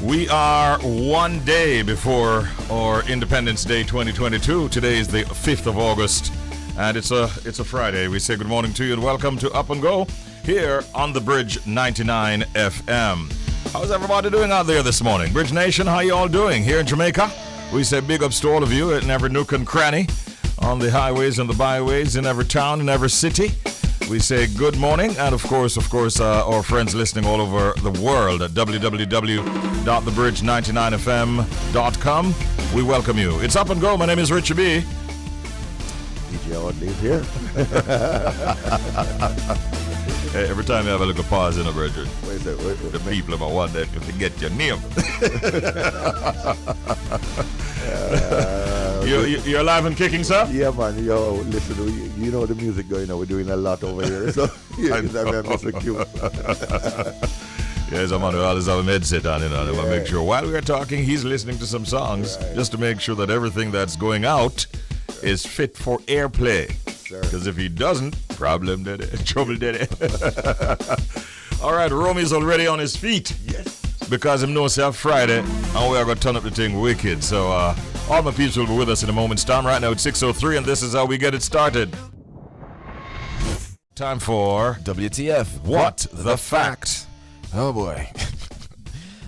We are one day before our Independence Day 2022. Today is the 5th of August, and it's a Friday. We say good morning to you and welcome to Up and Go here on the Bridge 99 FM. How's everybody doing out there this morning? Bridge Nation, how you all doing? Here in Jamaica, we say big ups to all of you in every nook and cranny, on the highways and the byways, in every town, in every city. We say good morning, and of course, our friends listening all over the world at www.thebridge99fm.com. We welcome you. It's Up and Go. My name is Richie B. DJ Oddly is here. Hey, every time you have a little pause in a bridge, the people about one day to get your name. You're alive and kicking, sir? Yeah, man. Yo, listen, you know the music going on. We're doing a lot over here. So, yeah, I'm Mr. Q. Yes, I'm on always have a headset on, I want to make sure while we're talking, he's listening to some songs, just to make sure that everything that's going out is fit for airplay. Because if he doesn't, problem did it. Trouble did it. All right, Romy's already on his feet. Yes. Because him knows it's Friday, and we are going to turn up the thing wicked. So all my peeps will be with us in a moment's time. Right now it's 6:03, and this is how we get it started. Time for WTF. What the Fact. Oh boy.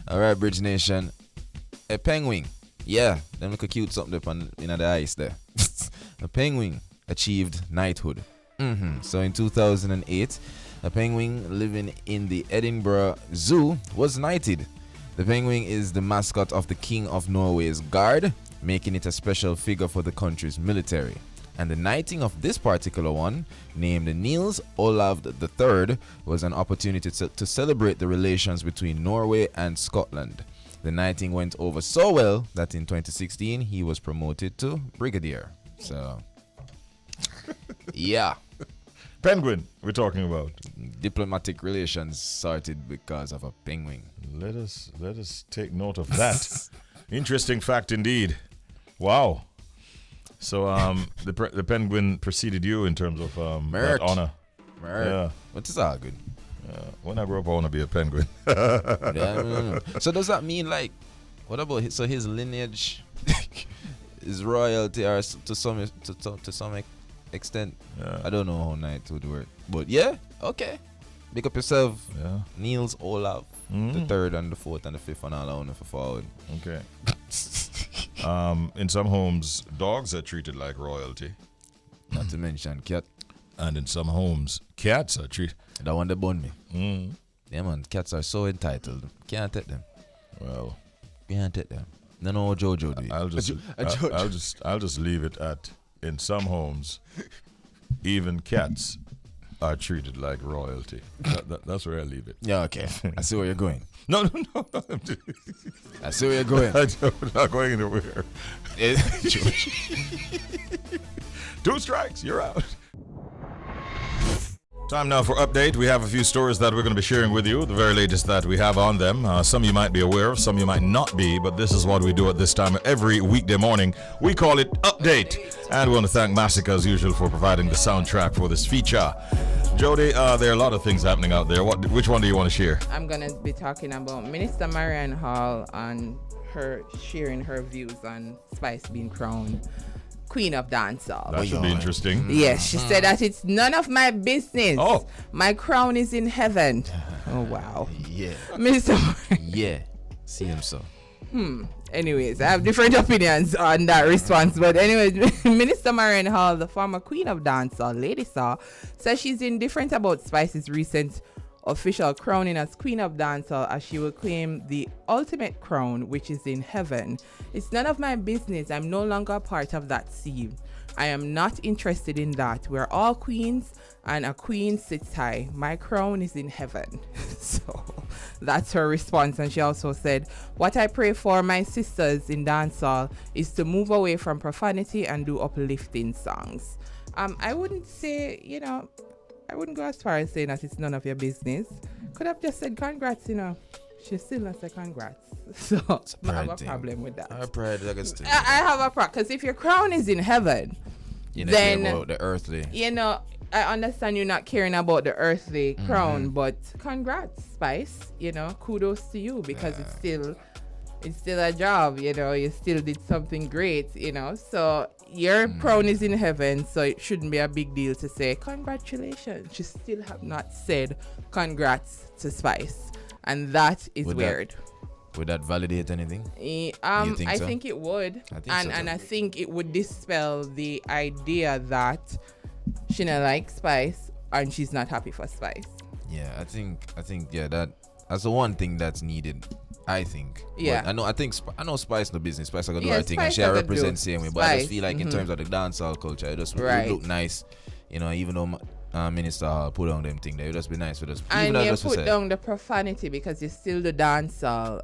All right, Bridge Nation. A penguin. Yeah, them look a cute something up in the ice there. A penguin achieved knighthood. So in 2008, a penguin living in the Edinburgh Zoo was knighted. The penguin is the mascot of the King of Norway's Guard, making it a special figure for the country's military. And the knighting of this particular one, named Niels Olav III, was an opportunity to celebrate the relations between Norway and Scotland. The knighting went over so well that in 2016 he was promoted to brigadier. So, yeah. Penguin we're talking about. Diplomatic relations started because of a penguin. Let us take note of that. Interesting fact indeed. Wow. So the penguin preceded you in terms of that honor. Yeah. But it's all good. When I grow up, I want to be a penguin. No. So does that mean, like, what about his lineage is royalty or to some extent? Yeah. I don't know how knight would work, but yeah, okay. Big up yourself, Niels Olav, the third and the fourth and the fifth and all on for forward. Okay. In some homes, dogs are treated like royalty. Not to mention cat. And in some homes, cats are treated. That one they bun me. Yeah, man, cats are so entitled. Can't take them. Well, can't take them. No, Jojo do it. I'll just leave it at, in some homes, even cats are treated like royalty. That's where I leave it. Yeah, okay. I see where you're going. No. I see where you're going. I'm not going anywhere. 2 strikes, you're out. Time now for update. We have a few stories that we're going to be sharing with you, the very latest that we have on them. Some you might be aware of, some you might not be, but this is what we do at this time every weekday morning. We call it Update, and we want to thank Massacre as usual for providing the soundtrack for this feature. Jody, there are a lot of things happening out there. Which one do you want to share? I'm going to be talking about Minister Marianne Hall and her sharing her views on Spice being crowned Queen of Dancehall. That should be interesting. Yes, she said that it's none of my business. Oh. My crown is in heaven. Oh, wow. Yeah. Minister Yeah. See him so. Anyways, I have different opinions on that response. But anyways, Minister Marianne Hall, the former Queen of Dancehall, Lady Saw, says she's indifferent about Spice's recent official crowning as Queen of Dancehall, as she will claim the ultimate crown, which is in heaven. It's none of my business. I'm no longer a part of that sieve. I am not interested in that. We're all queens, and a queen sits high. My crown is in heaven. So that's her response. And she also said, what I pray for my sisters in dancehall is to move away from profanity and do uplifting songs. I wouldn't say, I wouldn't go as far as saying that it's none of your business. Could have just said congrats, She still not say congrats. So I have a problem with that. I have a problem. Because if your crown is in heaven, then about the earthly. I understand you're not caring about the earthly crown, but congrats, Spice. Kudos to you, because it's still it's still a job, you know, you still did something great, you know. So your crown is in heaven, so it shouldn't be a big deal to say congratulations. You still have not said congrats to Spice, and that is weird. Would that validate anything? I think it would. And I think it would dispel the idea that she not like Spice and she's not happy for Spice. Yeah, I think that's the one thing that's needed. I think. Yeah. But I know Spice no business. Spice are gonna do Yeah, her thing and Spice she are gonna represents do same way. But I just Spice, feel like in terms of the dancehall culture, it just would look nice. You know, even though Minister put on them thing, they would just be nice with us. And you put down the profanity because you still the dancehall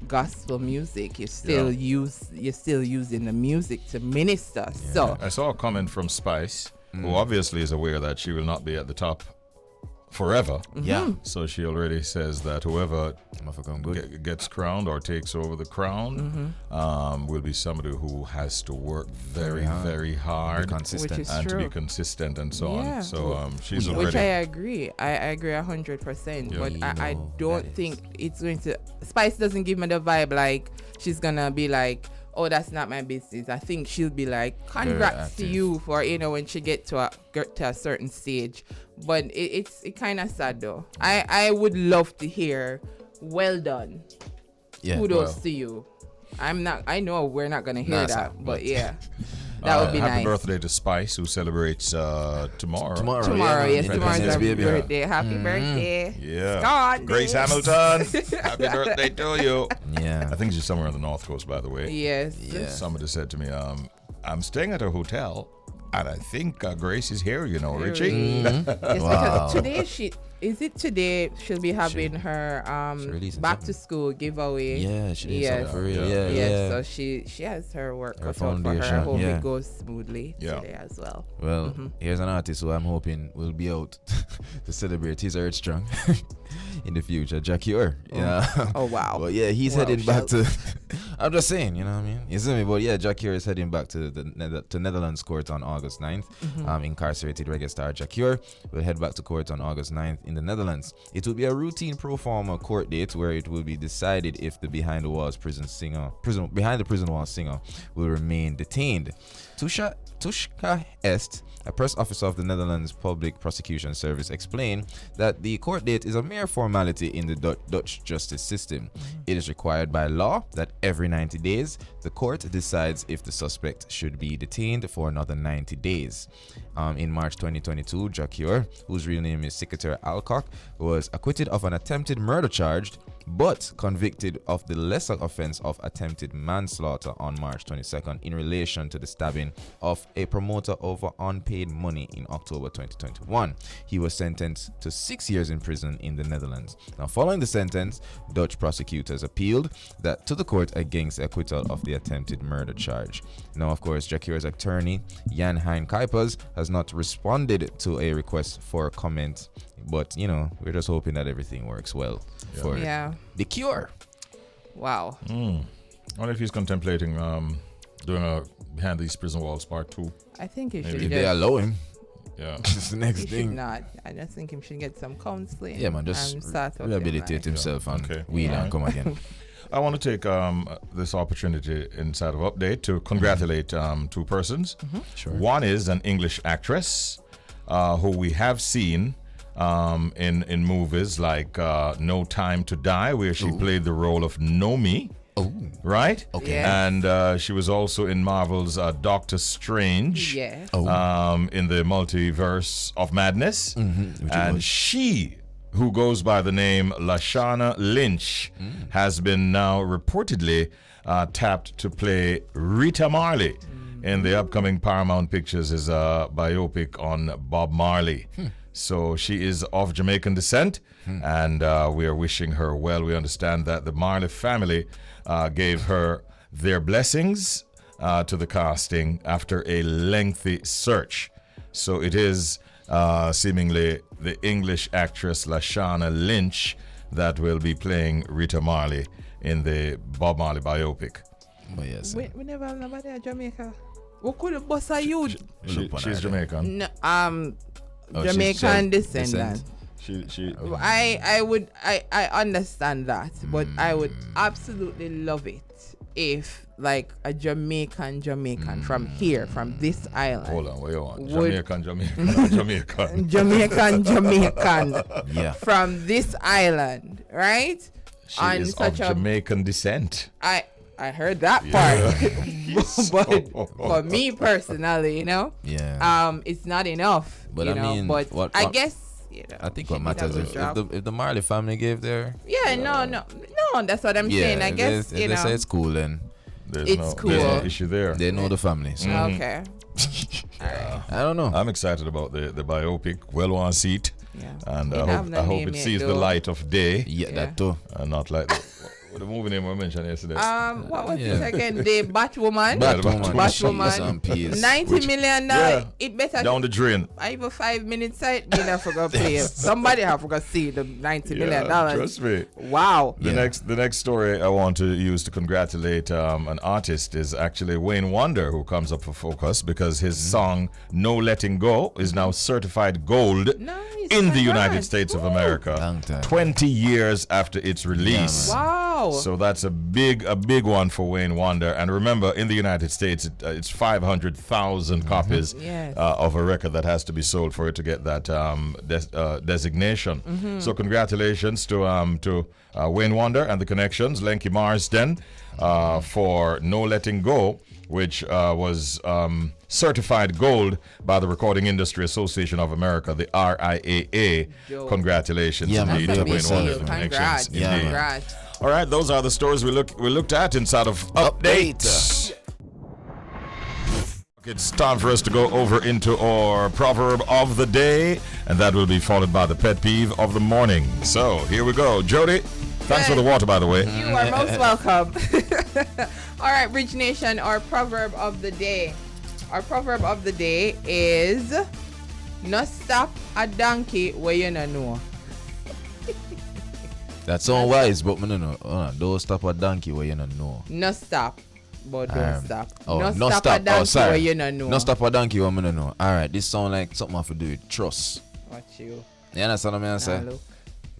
gospel music. You still you're still using the music to minister. Yeah. So I saw a comment from Spice, who obviously is aware that she will not be at the top forever. Yeah. So she already says that whoever gets crowned or takes over the crown will be somebody who has to work very hard, consistent, and to be consistent and so on. So she's already. Which I agree. I agree 100%. But I don't think it's going to. Spice doesn't give me the vibe like she's gonna be like, oh, that's not my business. I think she'll be like, congrats to you for, you know, when she get to a certain stage. But it kind of sad though. I would love to hear, well done. Yeah, kudos to you. I know we're not gonna hear that, but yeah. That would be happy nice. Happy birthday to Spice, who celebrates tomorrow. Tomorrow, yes, tomorrow's her birthday. Happy birthday. Yeah. Scott. Grace Hamilton, happy birthday to you. Yeah. I think she's somewhere on the North Coast, by the way. Yes. Yeah. Somebody said to me, I'm staying at a hotel, and I think Grace is here, you know, Richie. Yes, because today she'll be having her back to school giveaway. Yeah, she did for real. Yeah. So she has her work cut out for her. I hope it goes smoothly today as well. Well, here's an artist who I'm hoping will be out to celebrate his Earth Strong in the future, Dr Earl. Yeah. Oh wow. But yeah, he's heading back to. I'm just saying, you know what I mean? You see me? But yeah, Dr Earl is heading back to the Netherlands court on August 9th. Incarcerated reggae star Dr Earl will head back to court on August 9th in the Netherlands. It will be a routine pro forma court date where it will be decided if the behind the prison wall singer will remain detained. Tushka Est, a press officer of the Netherlands Public Prosecution Service, explained that the court date is a mere formality in the Dutch justice system. It is required by law that every 90 days, the court decides if the suspect should be detained for another 90 days. In March 2022, Dr. whose real name is Secretary Alcock, was acquitted of an attempted murder charge, but convicted of the lesser offense of attempted manslaughter on March 22nd in relation to the stabbing of a promoter over unpaid money in October 2021. He was sentenced to 6 years in prison in the Netherlands. Now, following the sentence, Dutch prosecutors appealed that to the court against the acquittal of the attempted murder charge. Now, of course, Jackier's attorney, Jan Hein Kuipers, has not responded to a request for comment, but, you know, we're just hoping that everything works well for the cure. Wow. I wonder if he's contemplating doing a Behind These Prison Walls Part 2. I think he should. If they allow him. Yeah. It's the next thing. Should not. I just think he should get some counseling. Yeah, man, just rehabilitate himself and wheel and come again. I want to take this opportunity inside of Update to congratulate two persons. Sure. One is an English actress who we have seen in movies like No Time to Die, where she played the role of Naomi. Oh. Right? Okay. Yes. And she was also in Marvel's Doctor Strange. Yes. In the Multiverse of Madness. And she, who goes by the name Lashana Lynch, has been now reportedly tapped to play Rita Marley in the upcoming Paramount Pictures is a biopic on Bob Marley. So she is of Jamaican descent, and we are wishing her well. We understand that the Marley family gave her their blessings to the casting after a lengthy search. So it is seemingly the English actress Lashana Lynch that will be playing Rita Marley in the Bob Marley biopic. Oh, yes. We never have nobody at Jamaica. What could the boss of you? She's Jamaican. No, Jamaican descendant. She. I understand that, but I would absolutely love it if like a Jamaican from here, from this island. Hold on, what you want? Jamaican. Jamaican Yeah. from this island, right? She is of Jamaican descent. I heard that part. But for me personally, it's not enough. But But I guess I think what matters is if the Marley family gave their no, that's what I'm saying. I guess if they say it's cool, then it's cool. There's no issue there. They know the family. So. Okay. All right. I don't know. I'm excited about the biopic. Well, one seat. Yeah. And I hope it sees the light of day. Yeah, that too. And not like the movie name I mentioned yesterday. What was it again? The Batwoman. Batwoman. 90 million. It better down the drain. Even 5 minutes side, they never forgot to play it. Somebody have forgot to see the $90 million. Trust me. Wow. The next story I want to use to congratulate an artist is actually Wayne Wonder, who comes up for focus because his song "No Letting Go" is now certified gold in the United States of America. 20 years after its release. Wow. So that's a big one for Wayne Wonder. And remember, in the United States, it's 500,000 copies of a record that has to be sold for it to get that designation. So congratulations to Wayne Wonder and the Connections, Lenky Marsden, for "No Letting Go," which was certified gold by the Recording Industry Association of America, the RIAA. Congratulations indeed to Wayne Wonder and the Connections. Congrats. All right, those are the stories we looked at inside of Update. It's time for us to go over into our proverb of the day, and that will be followed by the pet peeve of the morning. So here we go. Jody, thanks for the water, by the way. You are most welcome. All right, Bridge Nation, our proverb of the day. Our proverb of the day is, "No stop a donkey where you no know." That's so wise, but no. Don't stop a donkey where you don't know. No stop, but don't stop. No stop a donkey where you don't know. No stop a donkey where you don't know. All right, this sound like something I have to do with trust. Watch you. You understand what I say? Look.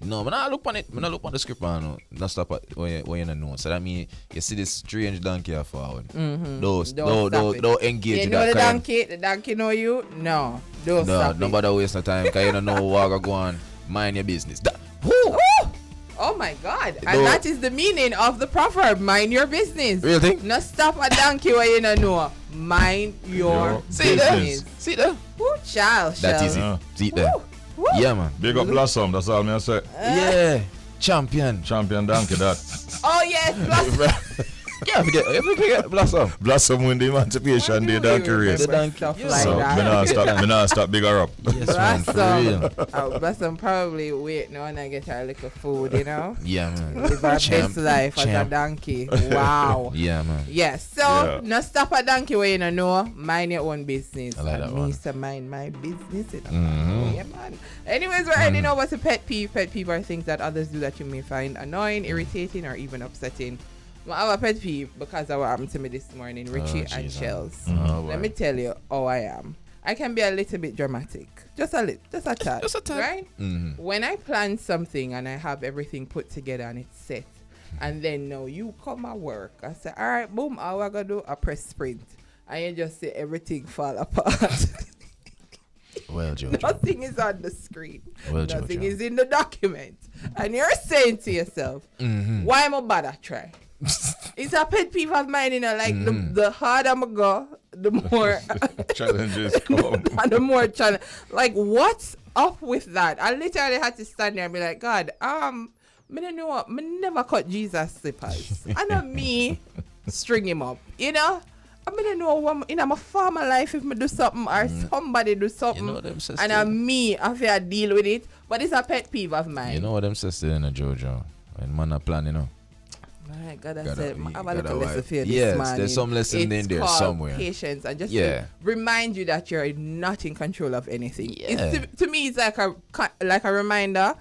No, but I look on it. I look on the script and no stop at where you don't know. So that means you see this strange donkey forward. Don't engage. You know the donkey. The donkey know you. No, don't stop. Nobody waste no time because you don't know what go on. Mind your business. Oh my God. And that is the meaning of the proverb. Mind your business. Real thing? No stop a donkey where you don't know. Mind your business. See there? Woo, child. That is it. See there? Woo. Yeah, man. Big up Blossom, that's all I say. Yeah. Champion donkey, that. Oh, yes. Blossom. Can't forget Blossom. Blossom win the Emancipation Day donkey race. Stuff like So, that. me not stop big her up. Yes, man, for real. Blossom probably wait now and I get her little food, you know? Yeah, man. Live our best life as a donkey. Wow. Yeah, man. Yes. So, no stop a donkey where you don't know. Mind your own business. I like that one. Me to mind my business. You know? Yeah, man. Anyways, we're heading over to pet peeve. Pet peeve are things that others do that you may find annoying, irritating, or even upsetting. I have a pet peeve because of what happened to me this morning, Richie and Shells. Let me tell you how I am. I can be a little bit dramatic. Just a tad. Right? Mm-hmm. When I plan something and I have everything put together and it's set, and then now you come at work, I say, all right, boom, how I gonna do? I press sprint. And you just see everything fall apart. Well, George. Nothing is on the screen. Well, Nothing is in the document. And you're saying to yourself, why am I bother try? It's a pet peeve of mine, you know, like the harder I go, the more challenges come. And the more challenge. Like, what's up with that? I literally had to stand there and be like, God, me don't know what, me never cut Jesus slippers. I know me string him up, you know? I don't know what, in my farmer life, if me do something or somebody do something, you know them sisters, and I have to deal with it. But it's a pet peeve of mine. You know what them sisters in a Jojo? When man a plan, you know. My God, I said, I have a little lesson for you this morning. There's some lesson in there somewhere. Patience, and just to remind you that you're not in control of anything. Yeah. To me, it's like a reminder.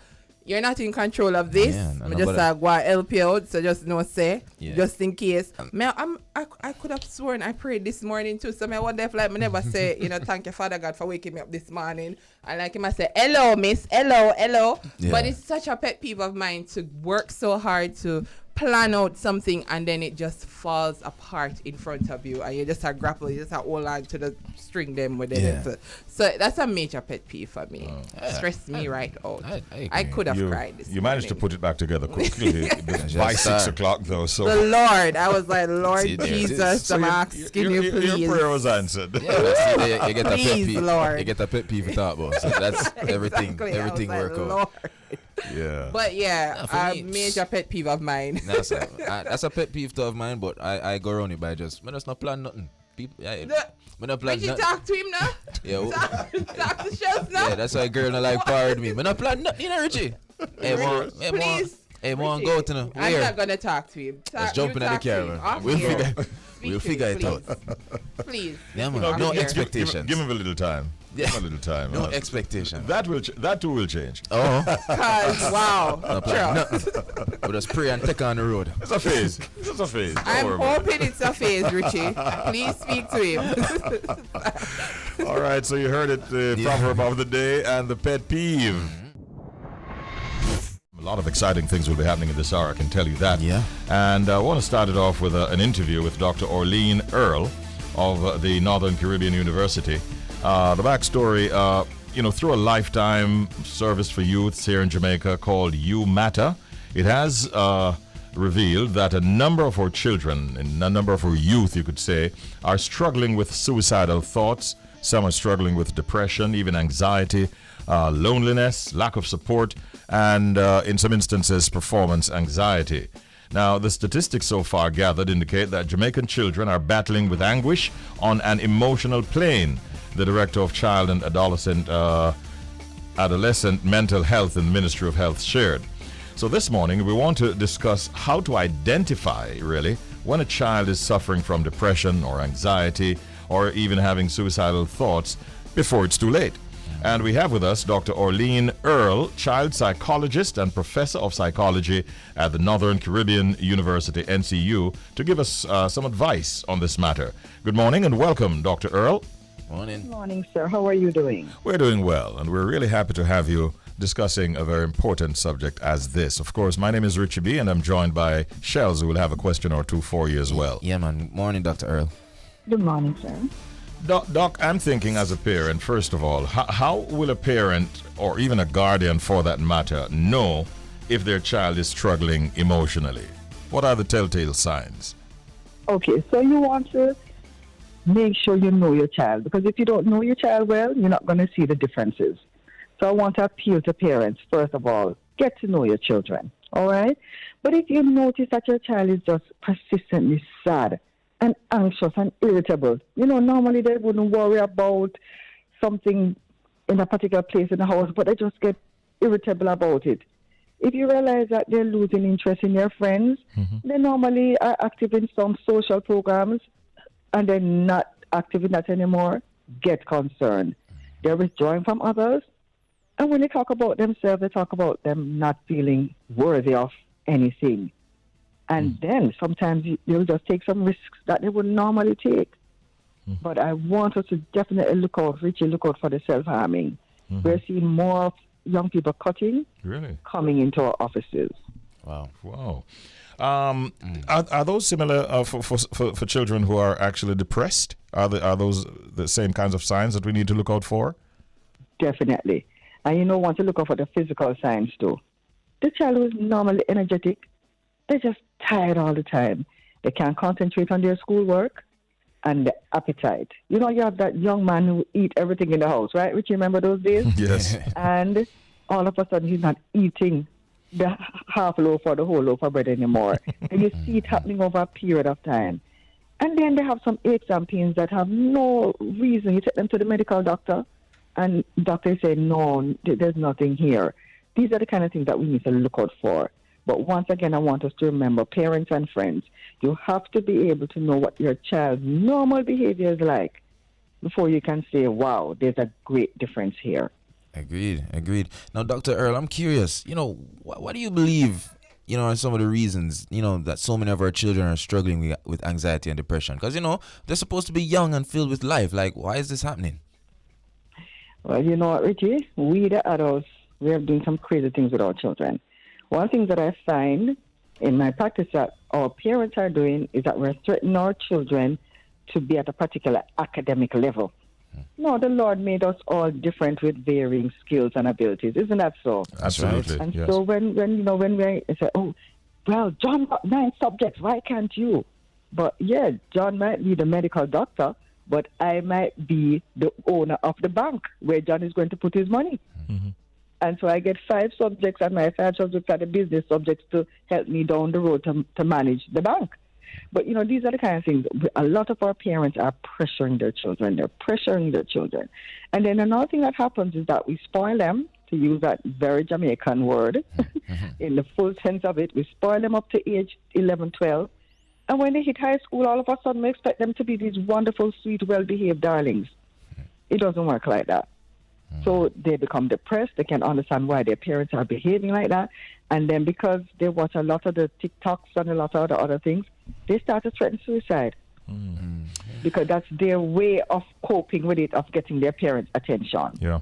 you're not in control of this. Yeah, I'm just go and help you out, so just no say, just in case. I could have sworn I prayed this morning too, so I wonder if like me never say, thank you Father God for waking me up this morning, and like him I say, hello miss, hello. Yeah. But it's such a pet peeve of mine to work so hard to plan out something and then it just falls apart in front of you and you just grapple, you just hold on to the string them with it. So that's a major pet peeve for me. Stress me right out. I could have cried this You managed to put it back together quickly by 6 o'clock though. So the Lord, I was like, Lord Jesus, I'm asking you please. Your prayer was answered. Yeah, you get a pet peeve. Lord. You get a pet peeve to talk about. So that's everything. Exactly. Everything I was work like, out. Lord. Yeah. But a major pet peeve of mine. That's a pet peeve of mine, but I go around it by just not plan nothing. People, not plan Richie, nothing. talk to him now. Yeah, talk to Shells now. yeah, that's why a girl not like parrot me. Not plan nothing, Richie. Please. Hey, man, go to no. I'm not gonna talk to him. Let's jump in the camera. We'll figure it out. Please. Yeah, man. No expectations. Give him a little time. Give him a little time. No expectations. That too will change. Oh. Cause wow. We'll just pray and take on the road. It's a phase. It's a phase. I'm hoping it's a phase, Richie. Please speak to him. All right, so you heard it, the proverb of the day and the pet peeve. A lot of exciting things will be happening in this hour, I can tell you that. Yeah. And I want to start it off with an interview with Dr. Orlean Earle of the Northern Caribbean University. The backstory, through a lifetime service for youths here in Jamaica called You Matter, it has revealed that a number of our children, and a number of our youth, you could say, are struggling with suicidal thoughts. Some are struggling with depression, even anxiety, loneliness, lack of support, and in some instances, performance anxiety. Now, the statistics so far gathered indicate that Jamaican children are battling with anguish on an emotional plane. The Director of Child and Adolescent Mental Health in the Ministry of Health shared. So this morning, we want to discuss how to identify, really, when a child is suffering from depression or anxiety or even having suicidal thoughts before it's too late. And we have with us Dr. Orlean Earle, child psychologist and professor of psychology at the Northern Caribbean University, NCU, to give us some advice on this matter. Good morning and welcome, Dr. Earle. Morning. Good morning, sir. How are you doing? We're doing well, and we're really happy to have you discussing a very important subject as this. Of course, my name is Richie B, and I'm joined by Shells, who will have a question or two for you as well. Yeah, man. Morning, Dr. Earl. Good morning, sir. Doc, I'm thinking as a parent, first of all, how will a parent, or even a guardian for that matter, know if their child is struggling emotionally? What are the telltale signs? Okay, so you want to make sure you know your child, because if you don't know your child well, you're not going to see the differences. So I want to appeal to parents, first of all, get to know your children, all right? But if you notice that your child is just persistently sad and anxious and irritable, normally they wouldn't worry about something in a particular place in the house, but they just get irritable about it. If you realize that they're losing interest in their friends, they normally are active in some social programs and they're not active in that anymore, get concerned. They're withdrawing from others. And when they talk about themselves, they talk about them not feeling worthy of anything. And then sometimes they'll just take some risks that they would normally take. But I want us to definitely look out for the self-harming. We're seeing more young people coming into our offices. Wow. Are those similar for children who are actually depressed? Are those the same kinds of signs that we need to look out for? Definitely. And want to look out for the physical signs too. The child who is normally energetic, they're just tired all the time. They can't concentrate on their schoolwork, and the appetite. You have that young man who eat everything in the house, right? Which you remember those days? Yes. And all of a sudden he's not eating the half loaf or the whole loaf of bread anymore. And you see it happening over a period of time. And then they have some aches and pains that have no reason. You take them to the medical doctor, and doctors say, no, there's nothing here. These are the kind of things that we need to look out for. But once again, I want us to remember, parents and friends, you have to be able to know what your child's normal behavior is like before you can say, wow, there's a great difference here. Agreed. Now, Dr. Earl, I'm curious, what do you believe, are some of the reasons, that so many of our children are struggling with anxiety and depression? Because, they're supposed to be young and filled with life. Like, why is this happening? Well, you know what, Richie? We, the adults, we are doing some crazy things with our children. One thing that I find in my practice that our parents are doing is that we're threatening our children to be at a particular academic level. No, the Lord made us all different with varying skills and abilities. Isn't that so? Absolutely. And yes. so when we say, oh, well, John got 9 subjects, why can't you? But yeah, John might be the medical doctor, but I might be the owner of the bank where John is going to put his money. Mm-hmm. And so I get 5 subjects, and my 5 subjects are the business subjects to help me down the road to manage the bank. But, these are the kind of things. A lot of our parents are pressuring their children. They're pressuring their children. And then another thing that happens is that we spoil them, to use that very Jamaican word, in the full sense of it. We spoil them up to age 11, 12. And when they hit high school, all of a sudden we expect them to be these wonderful, sweet, well-behaved darlings. It doesn't work like that. So they become depressed. They can't understand why their parents are behaving like that. And then because they watch a lot of the TikToks and a lot of the other things, they start to threaten suicide. Because that's their way of coping with it, of getting their parents' attention. Yeah.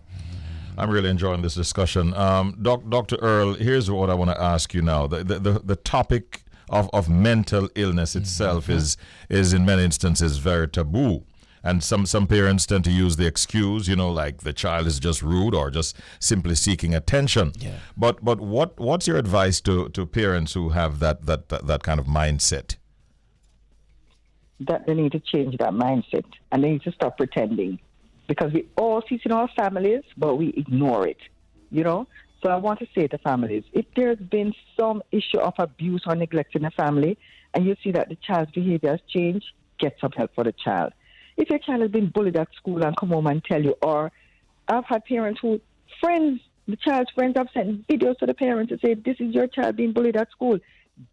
I'm really enjoying this discussion. Dr. Earl, here's what I want to ask you now. The topic of mental illness itself is in many instances very taboo. And some parents tend to use the excuse, like the child is just rude or just simply seeking attention. Yeah. But what's your advice to parents who have that kind of mindset? That they need to change that mindset, and they need to stop pretending, because we all see it in our families, but we ignore it. So I want to say to families, if there's been some issue of abuse or neglect in the family, and you see that the child's behavior has changed, get some help for the child. If your child has been bullied at school and come home and tell you, or I've had parents the child's friends have sent videos to the parents to say, this is your child being bullied at school.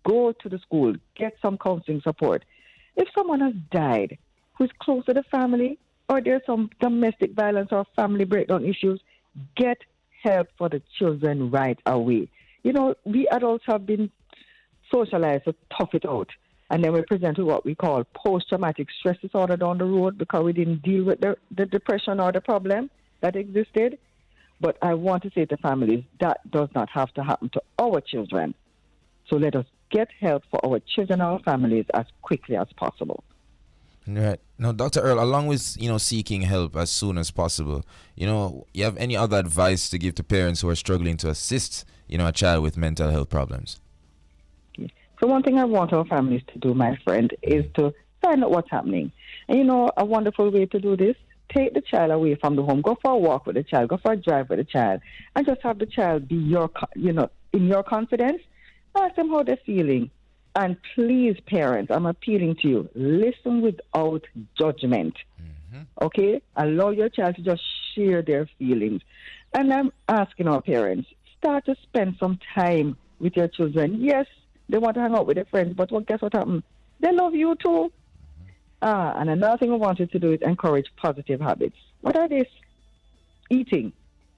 Go to the school, get some counseling support. If someone has died who's close to the family, or there's some domestic violence or family breakdown issues, get help for the children right away. We adults have been socialized to tough it out. And then we present with what we call post-traumatic stress disorder down the road because we didn't deal with the depression or the problem that existed. But I want to say to families, that does not have to happen to our children. So let us get help for our children and our families as quickly as possible. Right. Now, Dr. Earl, along with, seeking help as soon as possible, you have any other advice to give to parents who are struggling to assist, a child with mental health problems? So one thing I want our families to do, my friend, is to find out what's happening. And a wonderful way to do this, take the child away from the home, go for a walk with the child, go for a drive with the child, and just have the child be in your confidence. Ask them how they're feeling. And please, parents, I'm appealing to you, listen without judgment. Okay? Allow your child to just share their feelings. And I'm asking our parents, start to spend some time with your children. Yes, they want to hang out with their friends, but guess what happens? They love you too. And another thing we wanted to do is encourage positive habits. What are they eating?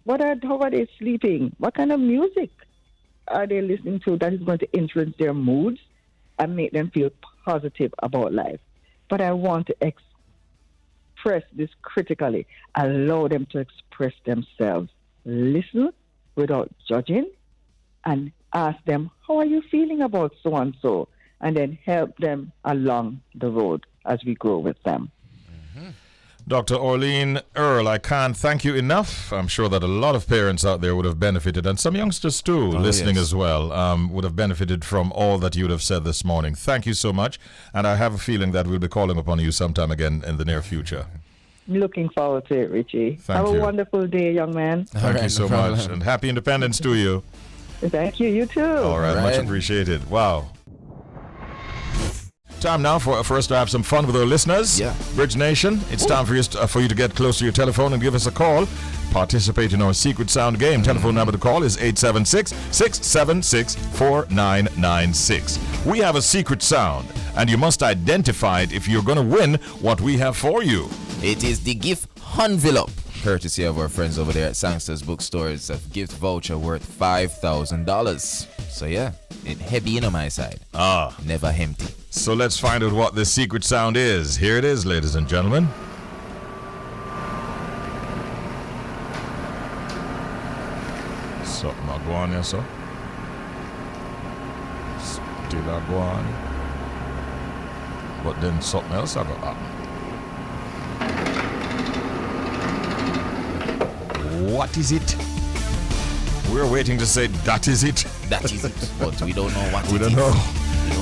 How are they sleeping? What kind of music are they listening to that is going to influence their moods and make them feel positive about life? But I want to express this critically. Allow them to express themselves. Listen without judging, and ask them, how are you feeling about so-and-so? And then help them along the road as we grow with them. Dr. Orlean Earle, I can't thank you enough. I'm sure that a lot of parents out there would have benefited, and some youngsters too, listening as well, would have benefited from all that you would have said this morning. Thank you so much, and I have a feeling that we'll be calling upon you sometime again in the near future. Looking forward to it, Richie. Have a wonderful day, young man. Thank you so much, and happy Independence to you. Thank you. You too. All right, much appreciated. Wow. Time now for us to have some fun with our listeners. Yeah. Bridge Nation, it's time for you to get close to your telephone and give us a call. Participate in our Secret Sound game. Telephone number to call is 876-676-4996. We have a secret sound, and you must identify it if you're going to win what we have for you. It is the gift envelope. courtesy of our friends over there at Sangster's Bookstores, a gift voucher worth $5,000. So yeah, it heavy in on my side. Never empty. So let's find out what the secret sound is. Here it is, ladies and gentlemen. Something I go on here, so. Still I go on. But then something else I go happen. What is it? We're waiting to say that is it. That is it. But we don't know what We don't know.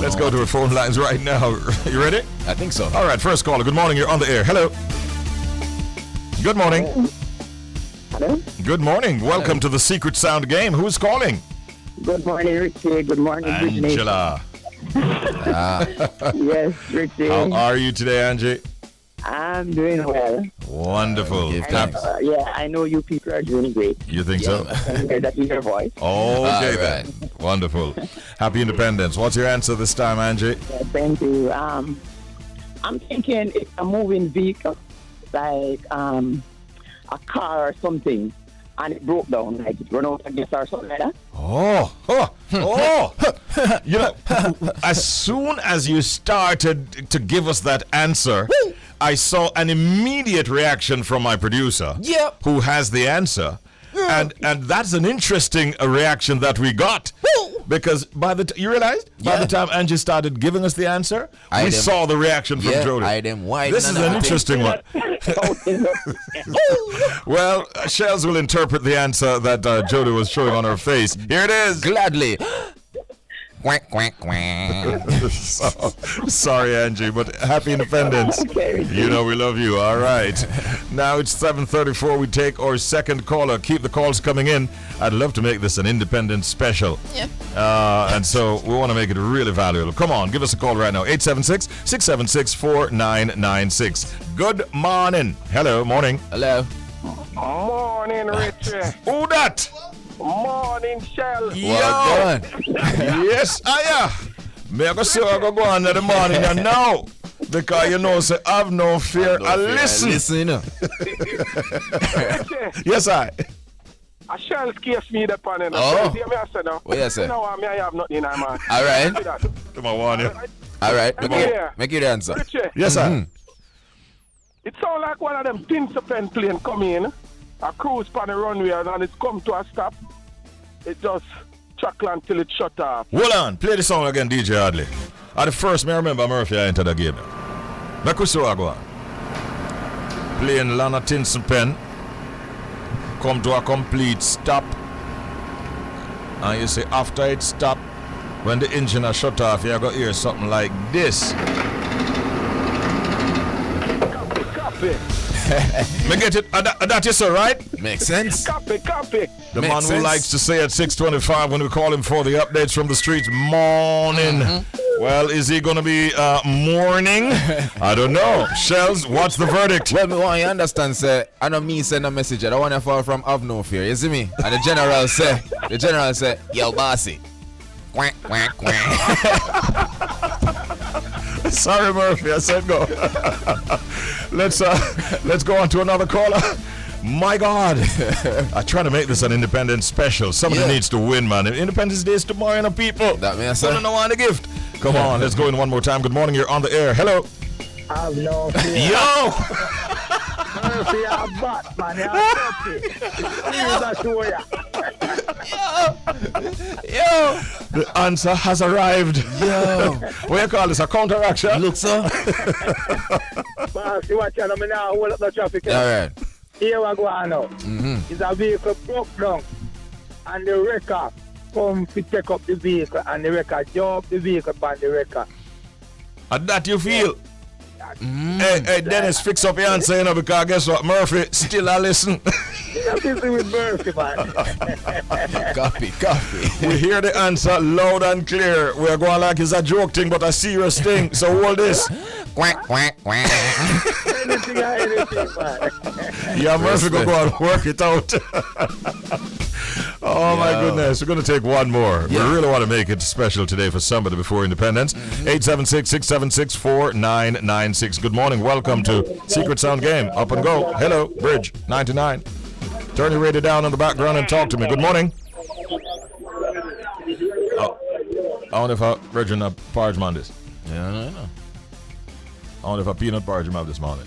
Let's go to our phone lines right now. You ready? I think so. All right, first caller. Good morning. You're on the air. Hello. Good morning. Hello? Good morning. Welcome to the Secret Sound game. Who's calling? Good morning, Richie. Good morning, Richie. Angela. Yes, Richie. How are you today, Angie? I'm doing well. Wonderful. Give thanks. Yeah, I know you people are doing great. You think so? I hear that in your voice. Okay, then. Wonderful. Happy Independence. What's your answer this time, Angie? Yeah, thank you. I'm thinking it's a moving vehicle, like a car or something, and it broke down, like it run out of gas or something like that. You know, as soon as you started to give us that answer, I saw an immediate reaction from my producer, who has the answer. And that's an interesting reaction that we got. Because you realized? By the time Angie started giving us the answer, we saw the reaction from Jody. This is an interesting one. Well, Shells will interpret the answer that Jody was showing on her face. Here it is. Gladly. Quack, quack, quack. Sorry, Angie, but happy Independence. Okay. You know we love you. All right. Now it's 7:34. We take our second caller. Keep the calls coming in. I'd love to make this an Independence special. Yeah. And so we want to make it really valuable. Come on, give us a call right now. 876-676-4996. Good morning. Hello, morning. Hello. Morning, Richie. Who that? Morning, Shell. Well done. Yes, me I go see I go on in the morning and now. Because you know, say, have no fear. I listen. Listen. Yes, I. A Shell case me the pan in. Oh. See me I say now. What you say? No, I have nothing in my man. All right. Come on, warn you. All right. Yeah. Make it answer. Richie, Yes, sir. it sound like one of them Tinsapen plane come in, a cruise pan the runway, and it come to a stop. It just chuckle until it shut off. Hold on. Play the song again, DJ Hadley. At the first, me remember Murphy I entered the game. Make we see what go on. Playing Lana Tinson Pen. Come to a complete stop. And you say after it stop, when the engine is shut off, you're going to hear something like this. Copy. Me get it? That is all right? Makes sense. Copy. The Makes man who sense. likes to say at 6:25 when we call him for the updates from the streets, morning. Well, is he going to be morning? I don't know. Shells, what's the verdict? Well, me want you understand, say, I know me send a message. I don't want to fall from have no fear. You see me? And the general say, yo, bossy. Quack, quack, quack. Sorry, Murphy, I said go. Let's go on to another caller. My God, I try to make this an Independence special. Somebody needs to win, man. Independence Day is tomorrow, you know, people. That means, I don't know why the gift. Come on, let's go in one more time. Good morning, you're on the air. Hello. Have no fear. Yo! Murphy, I'm Batman. I'm Yo. The answer has arrived. Yo. What you call this? A counteraction? Look, sir. See what you're now. Hold up the traffic. All right. Here we go now. It's a vehicle broke down, and the wrecker come to take up the vehicle, and the wrecker jump the vehicle on the wrecker. And that you feel? Hey, Dennis, fix up your answer, you know, because guess what? Murphy still a listen. I'm busy with Murphy, man. Copy. We hear the answer loud and clear. We're going like it's a joke thing, but a serious thing. So hold this. Quack, quack, quack. anything, man. Yeah, Murphy go and work it out. Oh my goodness, we're going to take one more. Yeah. We really want to make it special today for somebody before independence. 876-676-4996. Good morning, welcome to Secret Sound Game. Up and go. Hello, Bridge 99. Turn your radio down in the background and talk to me. Good morning. I wonder if I Virgin porridge man this. Yeah, I know. I wonder if I peanut porridge man this morning.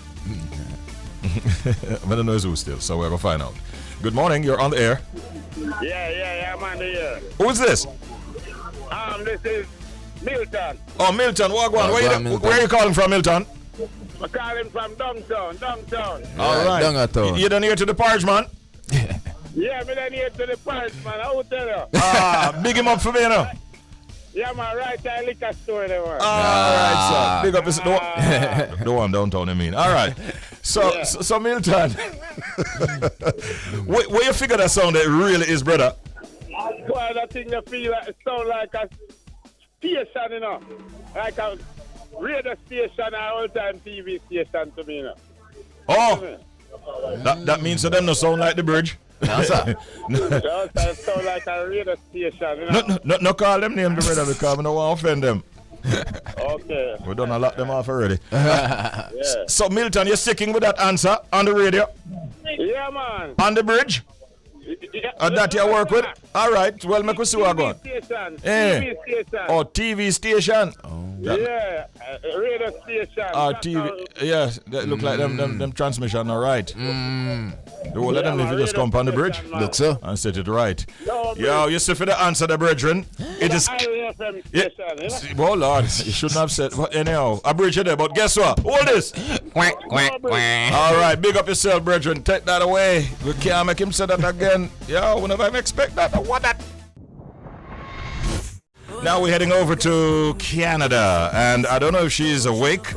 I don't know who still, so we're going to find out. Good morning, you're on the air. Yeah, I'm on the air. Who's this? This is Milton. Oh, Milton, walk on. Milton. Where are you calling from, Milton? I'm calling from downtown. All right. Downtown. You done here to the porridge man? Yeah, me done here to the park, man. I will tell you. Big him up for me, you know. Yeah, man, right there, liquor store there. All right, sir. Big up his the one downtown, I mean. All right. So Milton, where you figure that sound that really is, brother? Boy, that thing that feel like it sound like a station, you know. Like a radio station or all-time TV station to me, you know. Oh, that means that them no sound like the bridge. No, sir. That sound like a radio station, you know. No call them name, the brother, because I don't want to offend them. Okay. We done a lot them off already. Yeah. So Milton, you're sticking with that answer on the radio? Yeah, man. On the bridge? Yeah, That you work with? All right. Well, make us see what going. Station. Eh. TV station. Oh, TV station. Yeah, radio station. TV. Yeah, that look like them transmission. All right. Well, let them if you just come on the bridge. Look, sir. And set it right. No, Yo, you see for the answer, the brethren. It is. IFM Yeah. station, you know? Oh Lord, you shouldn't have said. Well, anyhow, a bridge there, but guess what? Hold this. All right, big up yourself, brethren. Take that away. We can't make him say that again. Yo, whenever I expect that, I want that. Now we're heading over to Canada, and I don't know if she's awake.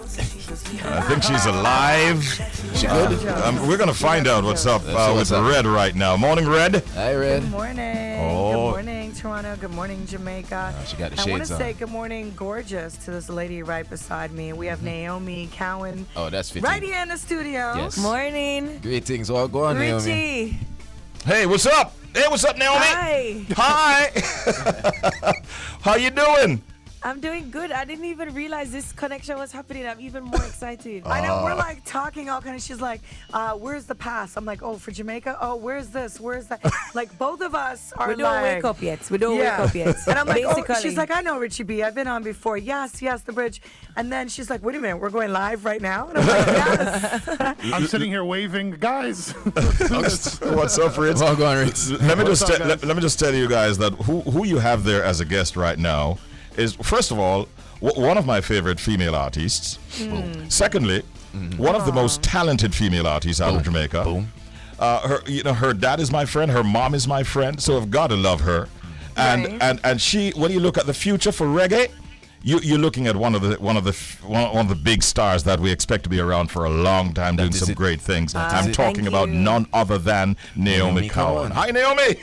I think she's alive. She good? We're gonna find out what's up with Red right now. Morning, Red. Hi, Red. Good morning. Oh. Good morning, Toronto. Good morning, Jamaica. She got the I want shades to on. say good morning, gorgeous, to this lady right beside me. We have Naomi Cowan Oh, that's 15. right here in the studio. Yes. Morning. Great things. Well, go on, Naomi. Richie. Hey, what's up? Hey, what's up, Naomi? Hi. Hi. How you doing? I'm doing good. I didn't even realize this connection was happening. I'm even more excited. I know, we're like talking all kind of, she's like, where's the pass? I'm like, oh, for Jamaica? Oh, where's this? Where's that? Like, both of us are We don't like, wake up yet. We don't wake up yet. And I'm like, Basically. oh, she's like, I know Richie B. I've been on before. Yes, the bridge. And then she's like, wait a minute, we're going live right now? And I'm like, yes. I'm sitting here waving, guys. What's up, Fritz? Well, go on, Ritz. Let me What's just up, guys? let me just tell you guys that who you have there as a guest right now is, first of all, one of my favorite female artists. Secondly, one of the most talented female artists out of Jamaica. Boom. Her dad is my friend. Her mom is my friend. So I've got to love her. And Right. and she, when you look at the future for reggae, you're looking at one of the big stars that we expect to be around for a long time, doing is some it. great things. I'm Thank talking about you. none other than Naomi Cowan. Cowan. Hi, Naomi.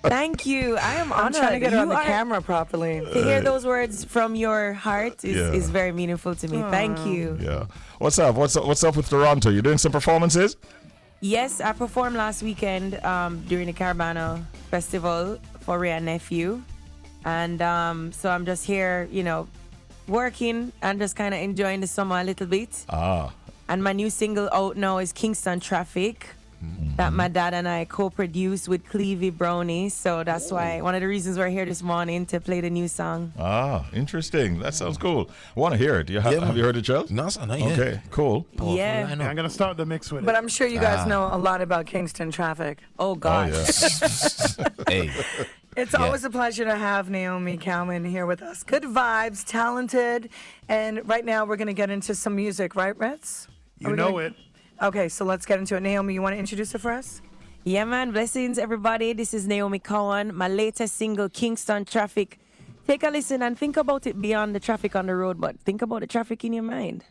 Thank you. I am I'm honored. trying to get her on You the are- camera properly. To hear those words from your heart is very meaningful to me. Thank you. Yeah. What's up? What's up with Toronto? You doing some performances? Yes, I performed last weekend during the Carabana Festival for Ray and Nephew. And so I'm just here, working and just kind of enjoying the summer a little bit. And my new single out now is Kingston Traffic, that my dad and I co-produced with Clevie Brownie. So that's why one of the reasons we're here this morning to play the new song. Interesting. That sounds cool. Want to hear it? Have you heard it, Chels? No, sir, not yet. Okay, cool. Yeah. I know. I'm gonna start the mix with it. But I'm sure you guys know a lot about Kingston traffic. Oh, God. Hey. It's always a pleasure to have Naomi Cowan here with us. Good vibes, talented, and right now we're going to get into some music, right, Ritz? You know it. Okay, so let's get into it. Naomi, you want to introduce it for us? Yeah, man. Blessings, everybody. This is Naomi Cowan. My latest single, Kingston Traffic. Take a listen and think about it beyond the traffic on the road, but think about the traffic in your mind.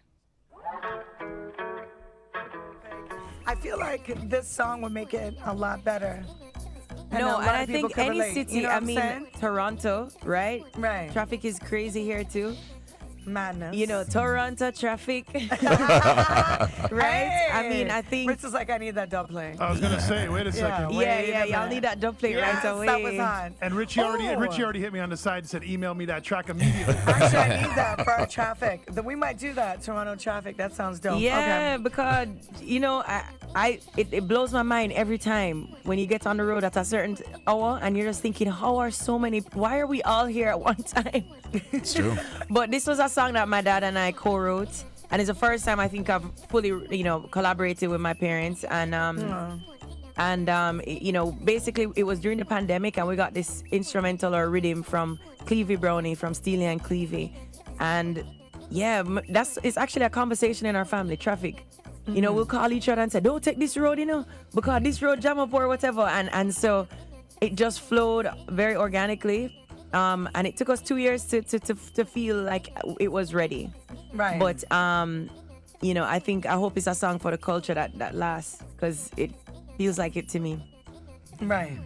I feel like this song would make it a lot better. And I think any city, you know what I'm saying? Toronto, right? Right. Traffic is crazy here too. Madness. You know, Toronto traffic. Right? I mean, I think. Rich is like, I need that dub plate. I was gonna say, wait a second. Yeah, y'all need that dub plate right away. That was hot. And Richie already hit me on the side and said, email me that track immediately. Actually, I need that for our traffic. Then we might do that, Toronto traffic. That sounds dope. Yeah, because you know, it blows my mind every time when you get on the road at a certain hour and you're just thinking, why are we all here at one time? It's true. But this was a song that my dad and I co-wrote, and it's the first time I think I've fully, collaborated with my parents. And basically it was during the pandemic, and we got this instrumental or rhythm from Clevie Brownie, from Steely and Clevie. And yeah, it's actually a conversation in our family, traffic. You know, we'll call each other and say, don't take this road, because this road jam up or whatever. And so it just flowed very organically. And it took us 2 years to feel like it was ready. Right. But, I hope it's a song for the culture that lasts, because it feels like it to me. Right.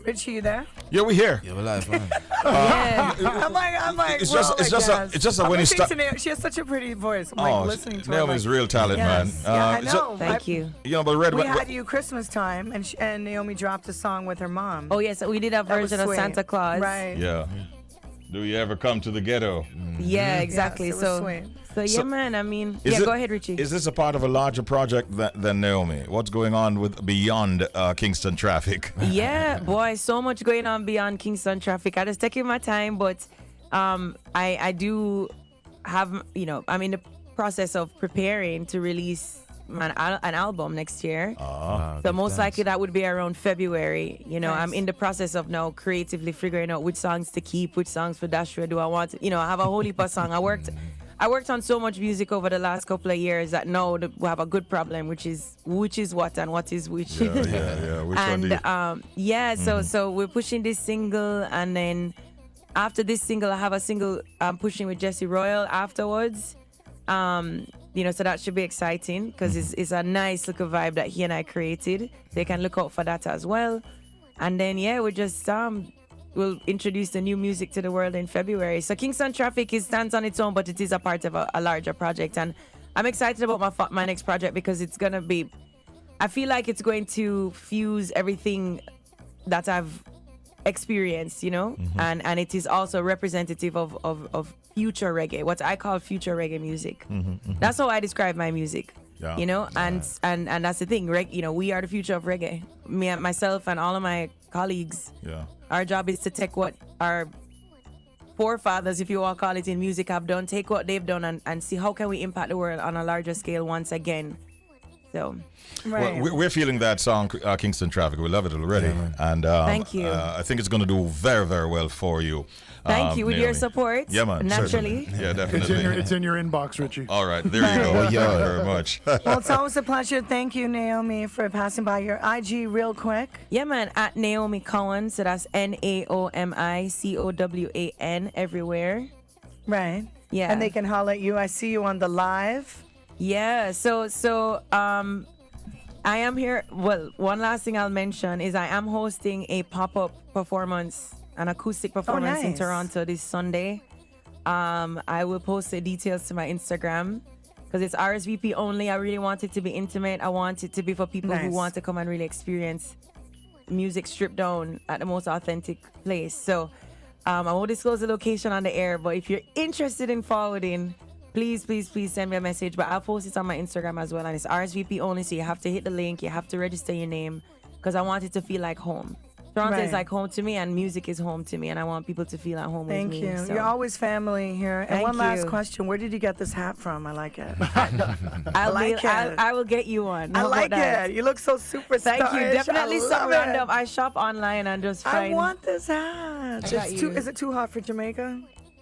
Richie, you there? Yeah, we here. Yeah, we're live, man. I'm like. It's just that when you start. She has such a pretty voice. I'm listening to her. Naomi's real talent, yes. man. Yeah, I know. Thank you. But Red. We had you Christmas time, and Naomi dropped a song with her mom. Oh yes, we did a version of Santa Claus. Right. Yeah. Do you ever come to the ghetto? Yeah, exactly. Yes, it was sweet. So man, I mean, go ahead, Richie. Is this a part of a larger project than Naomi? What's going on with beyond Kingston traffic? Yeah, boy, so much going on beyond Kingston traffic. I just taking my time, but I do have, I'm in the process of preparing to release an album next year. So most likely that would be around February. Nice. I'm in the process of now creatively figuring out which songs to keep, which songs for Dashra do I want to, I have a whole heap of songs. I worked on so much music over the last couple of years that now we have a good problem, which is what and what is which. Yeah. Which and one do you... So we're pushing this single, and then after this single, I have a single I'm pushing with Jesse Royal afterwards. So that should be exciting, because it's a nice little vibe that he and I created. So you can look out for that as well. And then we just we'll introduce the new music to the world in February. So Kingston Traffic stands on its own, but it is a part of a larger project. And I'm excited about my next project, because it's going to be, I feel like it's going to fuse everything that I've experienced, and it is also representative of future reggae, what I call future reggae music. That's how I describe my music. Yeah. And that's the thing, we are the future of reggae. Me and myself and all of my colleagues. Yeah. Our job is to take what our forefathers, if you want to call it, in music have done, take what they've done and see how can we impact the world on a larger scale once again. So, right. Well, we're feeling that song, Kingston Traffic. We love it already. Yeah, and thank you. I think it's going to do very, very well for you. Thank you. With Naomi. your support. Yeah, man. Naturally. Certainly. Yeah, definitely. It's in your inbox, Richie. All right. There you go. Thank you very much. Well, it's always a pleasure. Thank you, Naomi, for passing by. Your IG real quick. Yeah, man. At Naomi Cowan. So that's NaomiCowan everywhere. Right. Yeah. And they can holler at you. I see you on the live. Yeah. So I am here. Well, one last thing I'll mention is I am hosting a pop-up performance, an acoustic performance in Toronto this Sunday. I will post the details to my Instagram, because it's RSVP only. I really want it to be intimate. I want it to be for people who want to come and really experience music stripped down at the most authentic place. So I won't disclose the location on the air, but if you're interested in forwarding, please send me a message. But I'll post it on my Instagram as well, and it's RSVP only, so you have to hit the link, you have to register your name, because I want it to feel like home. Toronto is like home to me, and music is home to me, and I want people to feel at home with me. Thank you. So. You're always family here. And Thank one last you. question. Where did you get this hat from? I like it. I will get you one. I like it. You look so super Thank you. stylish. Definitely so love random. it. I shop online and just find. I want this hat. got you. Is it too hot for Jamaica?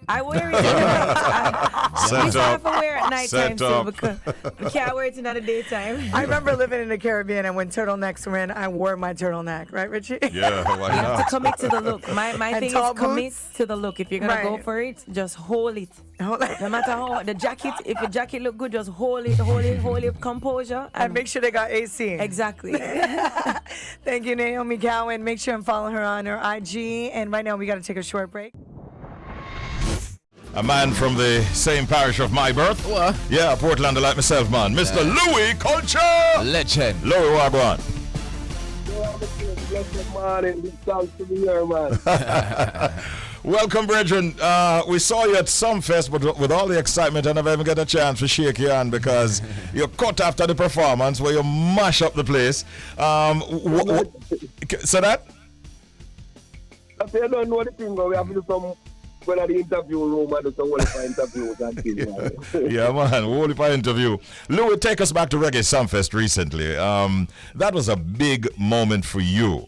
I wear it at night. Set I up. have to wear it at nighttime Set too, up. because we can't wear it in the daytime. I remember living in the Caribbean, and when turtlenecks were in, I wore my turtleneck. Right, Richie? Yeah, why You have to not? commit to the look. My And thing tall is commit boots? to the look. If you're gonna go Right. for it, just hold it. Hold it. No matter how the jacket, if the jacket look good, just hold it, composure, And make sure they got AC. exactly. Thank you, Naomi Cowan. Make sure and follow her on her IG. And right now, we got to take a short break. A man from the same parish of my birth. What? Yeah, Portlander like myself, man. Mr. Louie Culture. Legend. Louie, Wagwan. Welcome, brethren. We saw you at Sumfest, but with all the excitement, I never even get a chance to shake your hand because you're cut after the performance where you mash up the place. So that? I don't know the thing, but we have to do some when at the interview room and do some qualify interviews and things. Yeah, man, qualify interview. Louie, take us back to Reggae Sumfest recently. That was a big moment for you.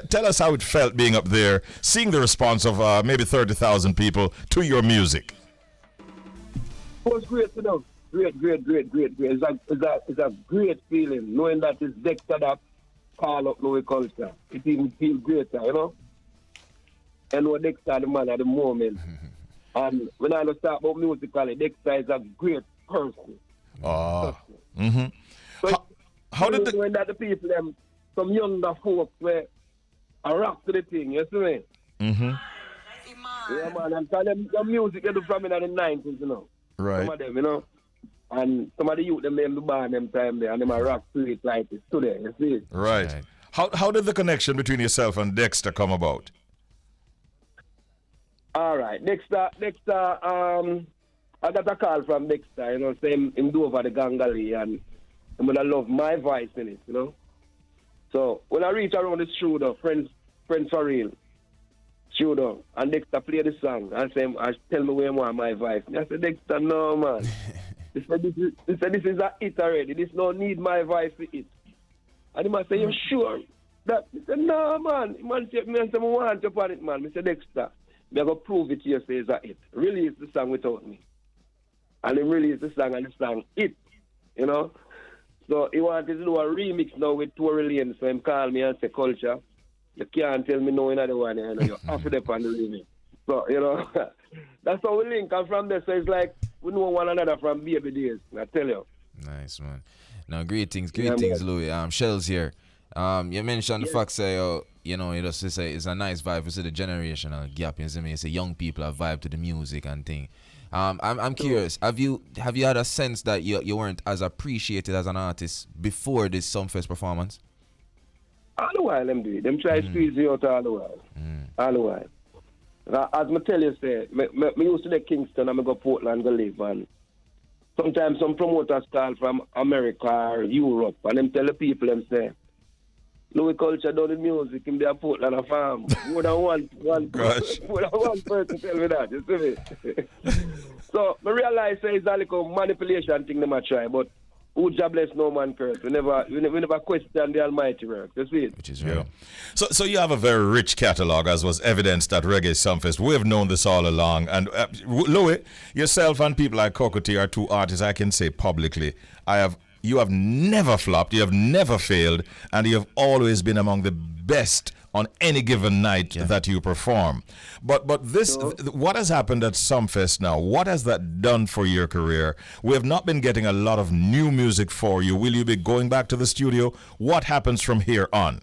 Tell us how it felt being up there, seeing the response of maybe 30,000 people to your music. It was great, you know. Great. It's a great feeling knowing that it's Dexter that call up Louie Culture. It even feels greater, you know. And what Dexter the man at the moment. And when I start about musically, Dexter is a great person. Oh. So how did when that the people them some younger folks were a rock to the thing, you see me? Yeah, man, and tell them the music they do from in the 90s, you know. Right. Some of them, you know. And some of the youth them the band them time there and them a rock to it like it's today, you see? Right. How did the connection between yourself and Dexter come about? All right, Dexter, I got a call from Dexter, you know, saying him do over the Gangali and I'm gonna love my voice in it, you know. So when I reach around the studio, friends for real, studio, and Dexter play the song and say, tell me where I want my voice. And I said, Dexter, no man. He said, this is a hit already. This no need my voice for it. And he must say, you sure? That he said, no man. He man said, I want you upon it, man. I said, Dexter, I'm going to prove it to you, say it's a hit. Release the song without me. And he released the song and the song hit, you know. So he wanted to do a remix now with Dr Orlean. So he called me and said, Culture, you can't tell me no another one, you know, you're off it up on the remix. So, you know, that's how we link. And from there, so it's like we know one another from baby days, I tell you. Nice, man. Now, greetings, Louie. Shell's here. You mentioned the fact, say, you know, you just say it's a nice vibe. You see the generational gap. You see me? You say young people have vibe to the music and thing. I'm curious. Have you had a sense that you weren't as appreciated as an artist before this Sumfest performance? All the while, them do it. Them try to squeeze you out all the while. All the while. As I tell you, say, me used to the Kingston and I go Portland go live, and sometimes some promoters call from America or Europe and them tell the people them say, Louie Culture done the music in their Portland a farm. More than one person tell me that, you see me? So I realize it's a little manipulation thing them a try, but who jobless no man curse. We never question the Almighty work. You see it? Which is real. So you have a very rich catalog, as was evidenced at Reggae Sumfest. We have known this all along. And Louie, yourself and people like Cocotte are two artists I can say publicly. You have never flopped, you have never failed, and you have always been among the best on any given night that you perform. But this, what has happened at Sumfest now? What has that done for your career? We have not been getting a lot of new music for you. Will you be going back to the studio? What happens from here on?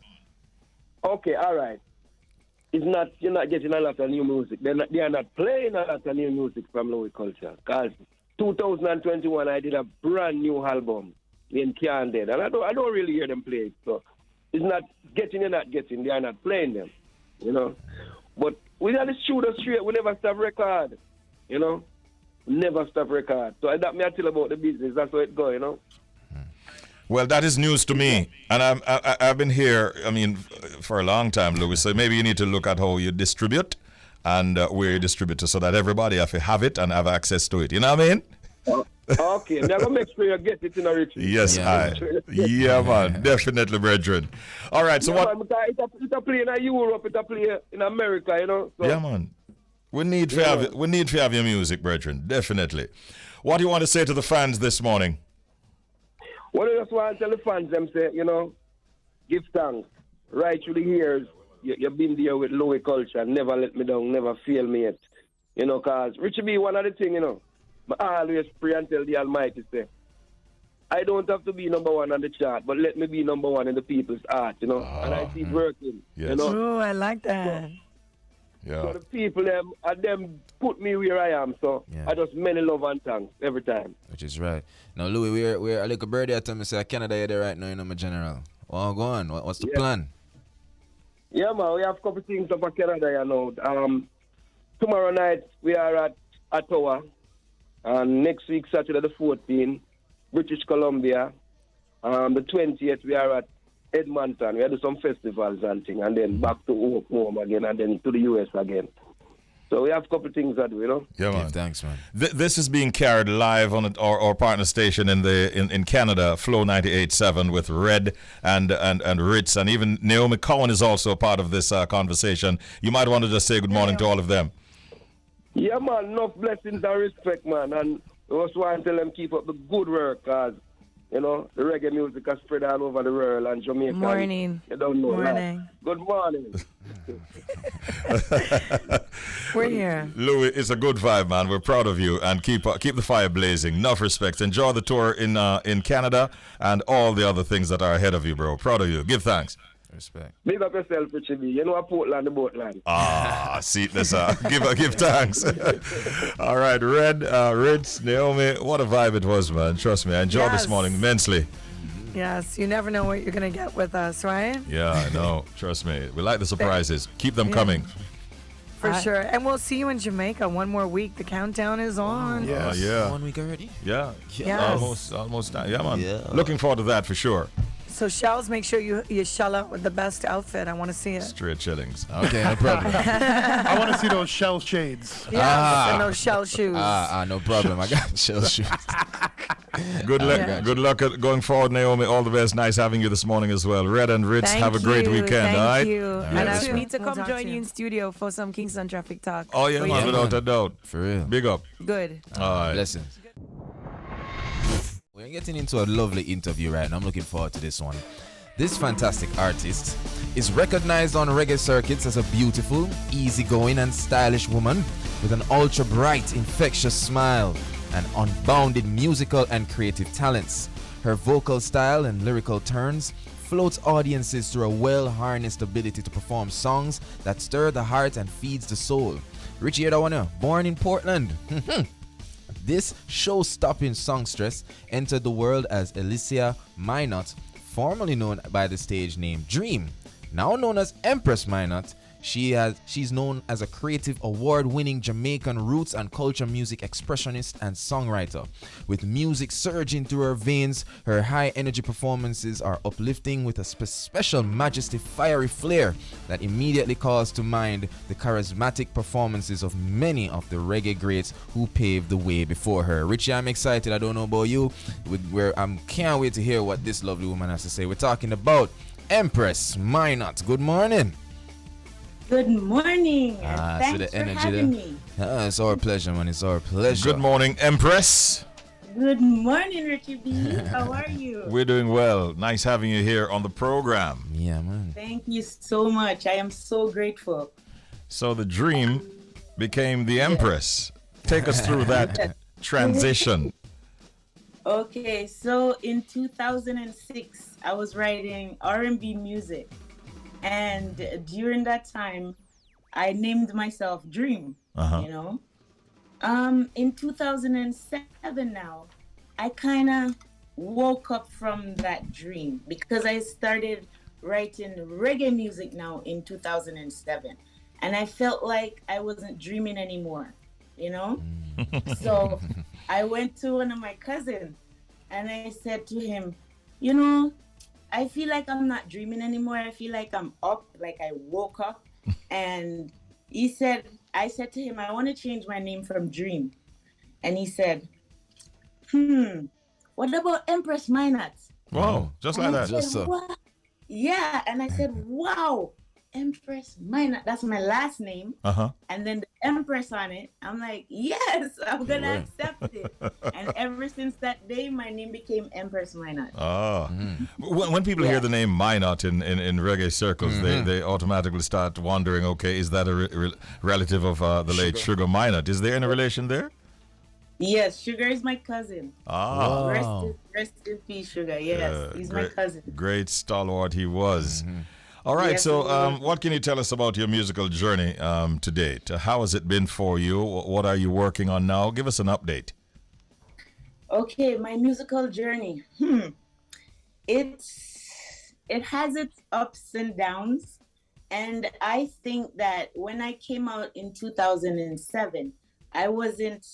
Okay, all right. You're not getting a lot of new music. They are not playing a lot of new music from Louie Culture. Because 2021, I did a brand new album in Can't Dead, and I don't really hear them play it. So it's not getting, you're not getting. They are not playing them, you know. But we got the studio straight. We never stop record, you know. Never stop record. So that me I tell about the business. That's how it go, you know. Well, that is news to me, and I've been here, I mean, for a long time, Louie. So maybe you need to look at how you distribute and where you distribute it, so that everybody have it and have access to it. You know what I mean? Okay, I'm gonna make sure you get it in a Richie. Yes, yeah, man, definitely, brethren. All right, so what? Man, it's a play in Europe, it's a play in America, you know. So. Yeah, man. We need to have your music, brethren. Definitely. What do you want to say to the fans this morning? Well, I just want to tell the fans them say, you know, give thanks. Right through the years, you've been there with Louie Culture. Never let me down, never fail me yet. You know, cause Richie be one of the things, you know. I always pray and tell the Almighty, say, I don't have to be number one on the chart, but let me be number one in the people's heart, you know. And I see it working, you know. Oh, I like that. Yeah. So the people them put me where I am. So I just many love and thanks every time. Which is right. Now, Louie, we're a little birdie. I tell me say Canada you're there right now, you know, my general. Oh, go on. What's the plan? Yeah, man. We have a couple things up for Canada, you know. Tomorrow night we are at Ottawa, and next week Saturday the 14th, British Columbia. The 20th we are at Edmonton. We do some festivals and things, and then back to home again, and then to the US again. So we have a couple things that do, you know. Yeah, man. Thanks, man. This is being carried live on our partner station in Canada, Flow 98.7 with Red and Ritz, and even Naomi Cowan is also a part of this conversation. You might want to just say good morning to all of them. Yeah, man. Enough blessings and respect, man. And I also want to tell them keep up the good work, cause you know the reggae music has spread all over the world and Jamaica. Morning. You don't know. Morning. That. Good morning. We're here. Louie, it's a good vibe, man. We're proud of you, and keep the fire blazing. Enough respect. Enjoy the tour in Canada and all the other things that are ahead of you, bro. Proud of you. Give thanks. Respect. Big up yourself, Richie. You know Portland, the boatland. See, let's give thanks. All right, Red, Ritz, Naomi, what a vibe it was, man. Trust me, I enjoyed this morning immensely. Yes, you never know what you're going to get with us, right? Yeah, I know. Trust me. We like the surprises. Keep them coming. For sure. And we'll see you in Jamaica one more week. The countdown is on. Yes. Yeah. 1 week already? Yeah. Yes. Almost done. Yeah, man. Yeah. Looking forward to that for sure. So, Shells, make sure you shell out with the best outfit. I want to see it. Straight shillings. Okay, no problem. I want to see those shell shades. Yes, and those shell shoes. No problem. I got shell shoes. Good luck. Good luck going forward, Naomi. All the best. Nice having you this morning as well. Red and Ritz, have a great weekend. Thank all right? you. And I Yes. need to We'll come talk join to you you. in studio for some Kingston Traffic Talk. Oh, yeah, man, without a doubt. For real. Big up. Good. All right. Blessings. We're getting into a lovely interview right now. I'm looking forward to this one. This fantastic artist is recognized on reggae circuits as a beautiful, easygoing, and stylish woman with an ultra bright, infectious smile and unbounded musical and creative talents. Her vocal style and lyrical turns floats audiences through a well-harnessed ability to perform songs that stir the heart and feeds the soul. Richie Edawana, born in Portland. This show-stopping songstress entered the world as Alicia Minnott, formerly known by the stage name Dream. Now known as Empress Minnott, she's known as a creative, award-winning Jamaican roots and culture music expressionist and songwriter. With music surging through her veins, her high-energy performances are uplifting with a special majesty, fiery flair that immediately calls to mind the charismatic performances of many of the reggae greats who paved the way before her. Richie, I'm excited. I don't know about you. I can't wait to hear what this lovely woman has to say. We're talking about Empress Minnott. Good morning. Good morning, and thanks for having me. It's our pleasure, man. It's our pleasure. Good morning, Empress. Good morning, Richie B. How are you? We're doing well. Nice having you here on the program. Yeah, man. Thank you so much. I am so grateful. So the dream became the Empress. Take us through that transition. Okay, so in 2006, I was writing R&B music. And during that time, I named myself Dream, you know. In 2007 now, I kind of woke up from that dream because I started writing reggae music now in 2007. And I felt like I wasn't dreaming anymore, you know. So I went to one of my cousins and I said to him, you know, I feel like I'm not dreaming anymore. I feel like I'm up, like I woke up. And I said to him, I want to change my name from Dream. And he said, what about Empress Minnott? Wow, just like that. Just so. What? Yeah, and I said, wow, Empress Minnott. That's my last name. And then the Empress on it. I'm like, yes, I'm going to accept it. And ever since that day, my name became Empress Minnott. When people hear the name Minnott in reggae circles, they automatically start wondering, okay, is that a relative of the late Sugar Minnott? Is there any relation there? Yes, Sugar is my cousin. Wow. Rest in peace, Sugar. Yes, he's my cousin. Great stalwart he was. All right, Yes, so it will. what can you tell us about your musical journey to date? How has it been for you? What are you working on now? Give us an update. Okay, my musical journey. It has its ups and downs, and I think that when I came out in 2007, I wasn't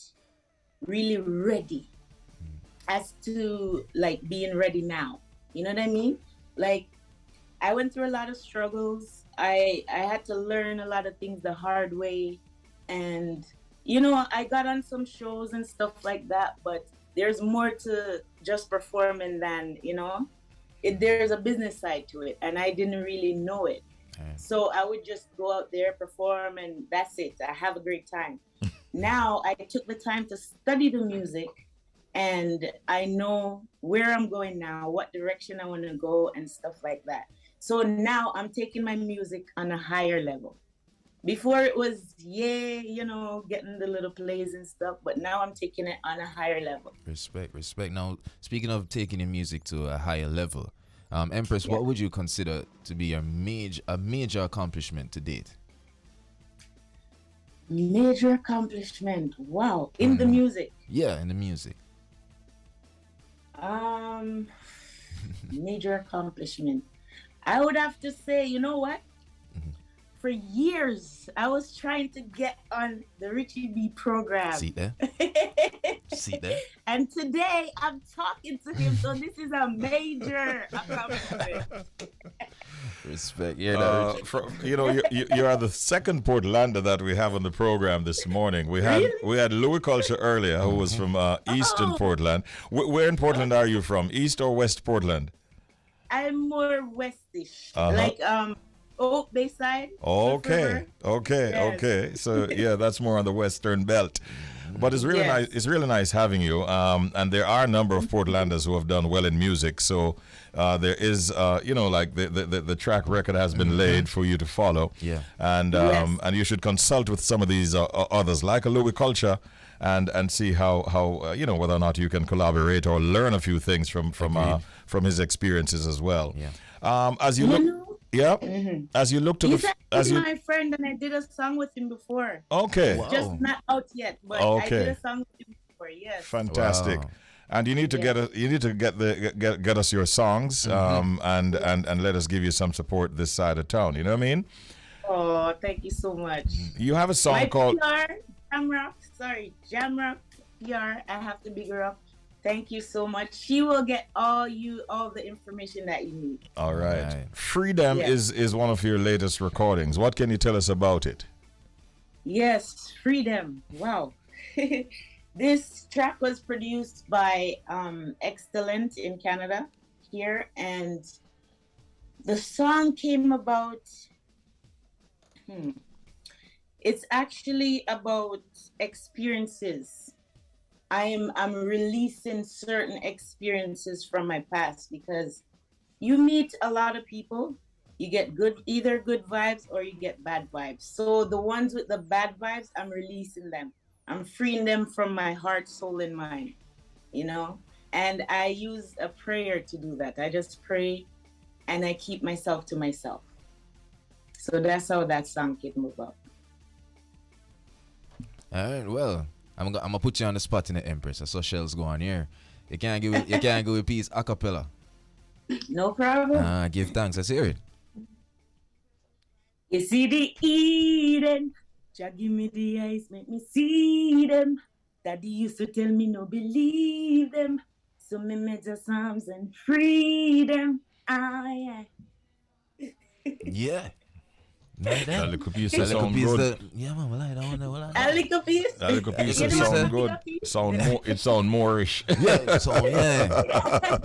really ready as to like being ready now. You know what I mean? Like I went through a lot of struggles. I had to learn a lot of things the hard way, and I got on some shows and stuff like that, but there's more to just performing than, there's a business side to it, and I didn't really know it. So I would just go out there, perform, and that's it. I have a great time. Now I took the time to study the music, and I know where I'm going now, what direction I want to go, and stuff like that. So now I'm taking my music on a higher level. Before it was, getting the little plays and stuff, but now I'm taking it on a higher level. Respect. Now, speaking of taking your music to a higher level, Empress, what would you consider to be a major accomplishment to date? Major accomplishment. Wow. In the music. Yeah, in the music. Major accomplishment. I would have to say, you know what? For years, I was trying to get on the Richie B program. See there? See there? And today, I'm talking to him, so this is a major accomplishment. Respect. Yeah, you are the second Portlander that we have on the program this morning. We had Louie Culture earlier, who was from Eastern Portland. Where in Portland are you from? East or West Portland? I'm more westish, like Oak Bayside. Okay. So yeah, that's more on the Western Belt. But it's really nice. It's really nice having you. And there are a number of Portlanders who have done well in music. So there is, like the track record has been laid for you to follow. Yeah. And and you should consult with some of these others, like a Louie Culture, and see how whether or not you can collaborate or learn a few things from his experiences as well. Yeah. As you look. Yeah. As you look to He's my friend, and I did a song with him before. Okay. Wow. Just not out yet, but I did a song with him before. Yes. Fantastic. Wow. And you need to get us your songs, and let us give you some support this side of town. You know what I mean? Oh, thank you so much. You have a song called Jamrock PR. I have to big her up. Thank you so much. She will get all the information that you need. All right. Freedom is one of your latest recordings. What can you tell us about it? Yes, Freedom. Wow. This track was produced by Excellent in Canada here, and the song came about. It's actually about experiences. I'm releasing certain experiences from my past, because you meet a lot of people, you get either good vibes or you get bad vibes. So the ones with the bad vibes, I'm releasing them. I'm freeing them from my heart, soul, and mind, and I use a prayer to do that. I just pray and I keep myself to myself. So that's how that song came about. All right, well, I'm gonna put you on the spot in the Empress. I saw shells go on here. You can't go with peace a cappella. No problem. Give thanks. Let's hear it. You see the Eden, Jah give me the eyes, make me see them. Daddy used to tell me no believe them, so me made the psalms and freedom. Yeah. That little piece sound good. Yeah, man, I don't know. A little piece. That little piece sound good. It sound Moorish. Yeah,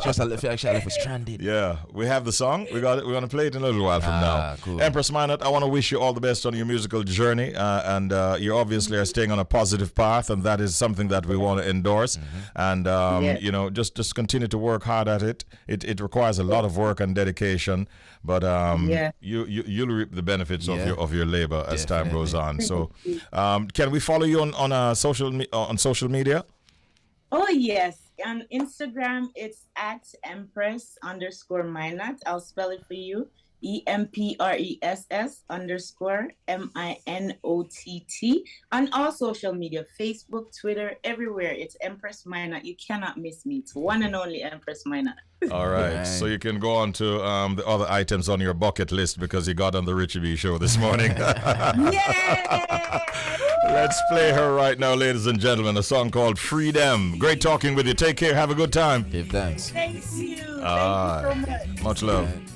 just a little actually for stranded. Yeah, we have the song. We got it. We're gonna play it in a little while from now. Cool. Empress Minnott, I want to wish you all the best on your musical journey, and you obviously are staying on a positive path, and that is something that we want to endorse. And just continue to work hard at it. It requires a lot of work and dedication, but you'll reap the benefits of your labor as time goes on. So, can we follow you on social media? Oh yes, on Instagram it's at Empress_Minnott. I'll spell it for you. EMPRESS_MINOTT on all social media, Facebook, Twitter, everywhere. It's Empress Minnott. You cannot miss me. It's one and only Empress Minnott. All right, so you can go on to the other items on your bucket list because you got on the Richie B show this morning. Let's play her right now, ladies and gentlemen, a song called Freedom. Great talking with you. Take care. Have a good time. Give thanks. Thanks you. All right. Thank you so much. Much love.